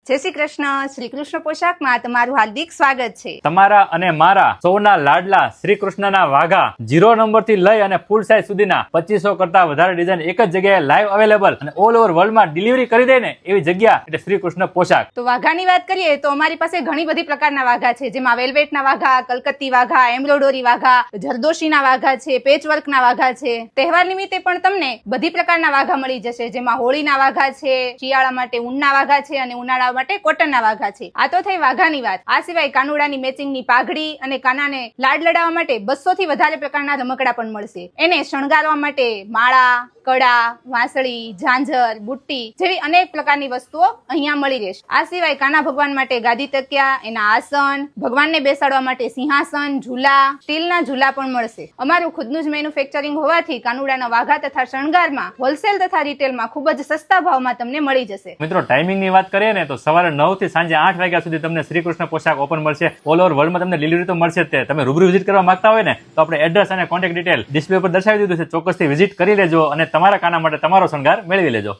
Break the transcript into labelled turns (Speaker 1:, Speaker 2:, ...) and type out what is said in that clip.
Speaker 1: જય શ્રી કૃષ્ણ. શ્રી કૃષ્ણ પોશાકમાં તમારું હાર્દિક સ્વાગત છે.
Speaker 2: તમારા અને મારા સૌના લાડલા શ્રી કૃષ્ણના વાઘા 0 નંબર થી લઈ અને ફૂલ સાઇઝ સુધીના 2500 કરતા વધારે ડિઝાઇન એક જ જગ્યાએ લાઈવ અવેલેબલ અને ઓલ ઓવર વર્લ્ડમાં ડિલિવરી કરી દે ને એવી જગ્યા એટલે શ્રી કૃષ્ણ પોશાક.
Speaker 1: તો વાઘાની વાત કરીએ તો અમારી પાસે ઘણી બધી પ્રકારના વાઘા છે, જેમાં વેલ્વેટના વાઘા, કલકત્તી વાઘા, એમ્બ્રોડરી વાઘા, જરદોશીના વાઘા છે, પેચવર્કના વાઘા છે. તહેવાર નિમિત્તે પણ તમને બધી પ્રકારના વાઘા મળી જશે, જેમાં હોળીના વાઘા છે, શિયાળા માટે ઊનના વાઘા છે અને ઉનાળા માટે કોટનના વાઘા છે. આ તો થઈ વાઘાની વાત. આ સિવાય કાનુડાની મેચિંગની પાઘડી અને કાનાને લાડ લડાવવા માટે 200 થી વધારે પ્રકારના રમકડા પણ મળશે. એને શણગારવા માટે માળા, કડા, વાંસળી, ઝાંઝર, બુટ્ટી જેવી અનેક પ્રકારની વસ્તુઓ અહીંયા મળી રહેશે. આ સિવાય કાના ભગવાન માટે ગાદી તકિયા, એના આસન, ભગવાનને બેસાડવા માટે સિંહાસન, ઝૂલા, સ્ટીલના ઝૂલા પણ મળશે. અમારું ખુદનું જ મેન્યુફેક્ચરિંગ હોવાથી કાનુડાના વાઘા તથા શણગારમાં હોલસેલ તથા રિટેલમાં ખૂબ જ સસ્તા ભાવમાં તમને મળી જશે.
Speaker 2: મિત્રો, ટાઈમિંગ ની વાત કરીએ ને તો સવારે 9 થી સાંજે 8 વાગ્યા સુધી તમને શ્રી કૃષ્ણ પોશાક ઓપન મળશે. ઓલ ઓવર વર્લ્ડમાં તમને ડિલિવરી તો મળશે જ. તમે રૂબરૂ વિઝિટ કરવા માંગતા હોય ને તો આપણે એડ્રેસ અને કોન્ટેક્ટ ડિટેલ ડિસ્પ્લે પર દર્શાવી દીધું છે. ચોક્કસથી વિઝિટ કરી લેજો અને તમારા કાના માટે તમારો શણગાર મેળવી લેજો.